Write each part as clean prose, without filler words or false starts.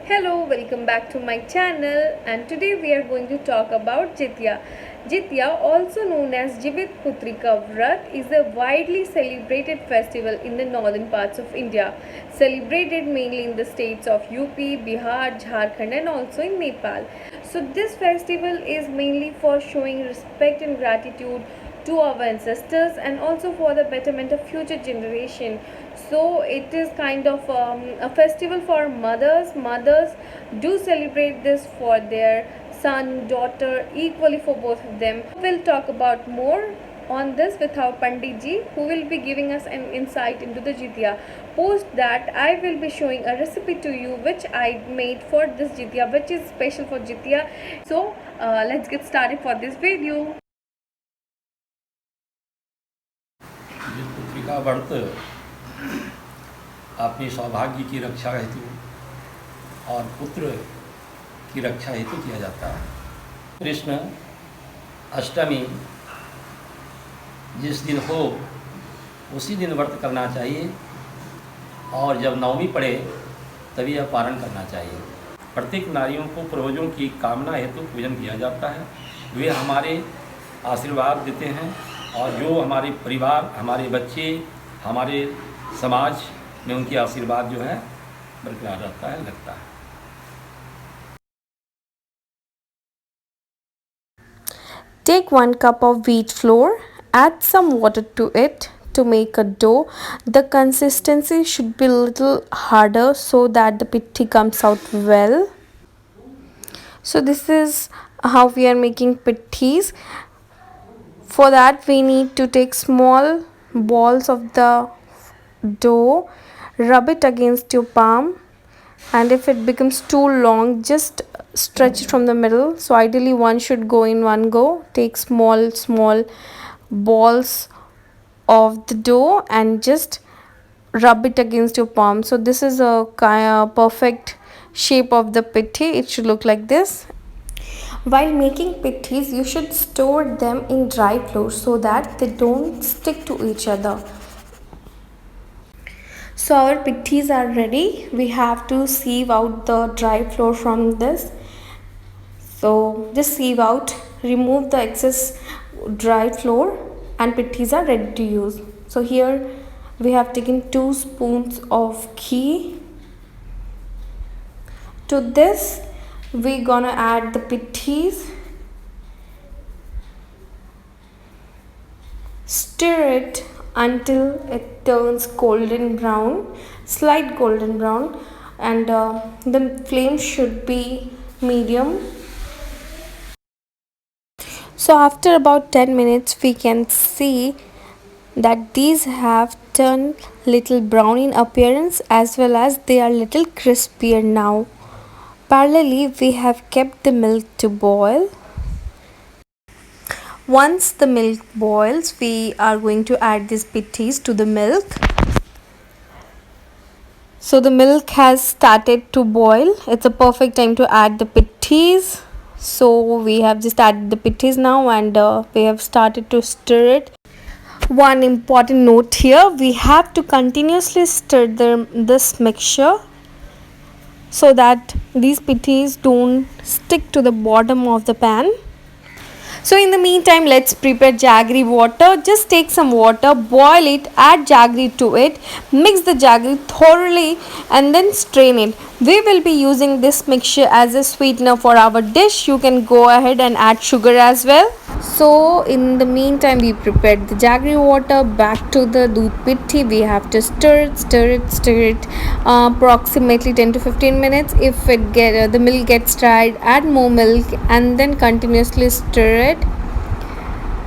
Hello, welcome back to my channel, and today we are going to talk about Jitya. Jitya, also known as Jivit Putrika Vrat, is a widely celebrated festival in the northern parts of India, celebrated mainly in the states of UP, Bihar, Jharkhand, and also in Nepal. So this festival is mainly for showing respect and gratitude to our ancestors and also for the betterment of future generation. So it is kind of a festival for mothers do celebrate this for their son, daughter, equally for both of them. We'll talk about more on this with our Pandit ji, who will be giving us an insight into the Jitya. Post that, I will be showing a recipe to you which I made for this Jitya, which is special for Jitya. So let's get started for this video. पुत्री का व्रत अपने सौभाग्य की रक्षा हेतु और पुत्र की रक्षा हेतु किया जाता है। कृष्ण अष्टमी जिस दिन हो उसी दिन व्रत करना चाहिए और जब नवमी पड़े तभी यह पारण करना चाहिए। प्रत्येक नारियों को पूर्वजों की कामना हेतु पूजन किया जाता है। वे हमारे आशीर्वाद देते हैं और जो हमारे परिवार, हमारे बच्चे, हमारे समाज में उनकी आशीर्वाद जो है बरकरार रहता है, लगता है। Take 1 cup of wheat flour, add some water to it to make a dough. The consistency should be a little harder so that the pitti comes out well. So this is how we are making pittis. For that we need to take small balls of the dough, rub it against your palm, and if it becomes too long just stretch it from the middle. So ideally one should go in one go. Take small balls of the dough and just rub it against your palm. So this is a perfect shape of the pitti. It should look like this. While making pittis, you should store them in dry flour so that they don't stick to each other. So our pittis are ready. We have to sieve out the dry flour from this. So just sieve out, remove the excess dry flour, and pittis are ready to use. So here we have taken 2 spoons of ghee. To this we gonna add the pittis, stir it until it turns golden brown, slight golden brown, and the flame should be medium. So after about 10 minutes we can see that these have turned little brown in appearance as well as they are little crispier now. Parallelly, we have kept the milk to boil. Once the milk boils, we are going to add these pittis to the milk. So the milk has started to boil. It's a perfect time to add the pittis. So we have just added the pittis now and we have started to stir it. One important note here, we have to continuously stir this mixture so that these pittis don't stick to the bottom of the pan. So in the meantime, let's prepare jaggery water. Just take some water, boil it, add jaggery to it, mix the jaggery thoroughly and then strain it. We will be using this mixture as a sweetener for our dish. You can go ahead and add sugar as well. So in the meantime, we prepared the jaggery water. Back to the doodh pitti, we have to stir it approximately 10 to 15 minutes. If the milk gets dried, add more milk and then continuously stir it.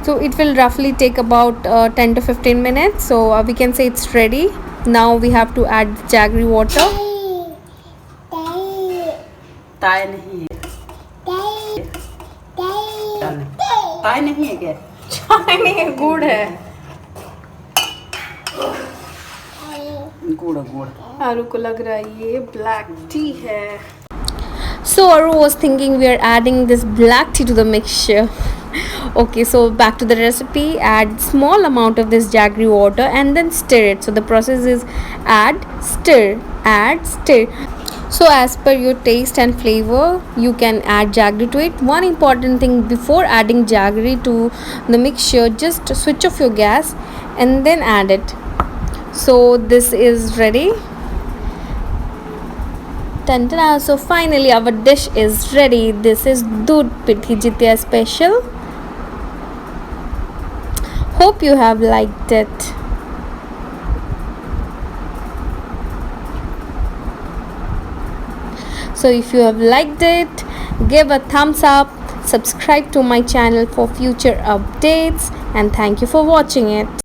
So it will roughly take about 10 to 15 minutes. So we can say it's ready. Now we have to add the jaggery water. ताई नहीं ताई नहीं है क्या? चाय नहीं है, गुड़ है। गुड़ आरू को लग रहा है ये ब्लैक टी है। So Aru was thinking we are adding this black tea to the mixture. Okay, so back to the recipe. Add small amount of this jaggery water and then stir it. So the process is add, stir, So as per your taste and flavor, you can add jaggery to it. One important thing before adding jaggery to the mixture, just switch off your gas and then add it. So this is ready. Tantana. So finally our dish is ready. This is Doodh Pithi Jitya special. Hope you have liked it. So if you have liked it, give a thumbs up, subscribe to my channel for future updates, and thank you for watching it.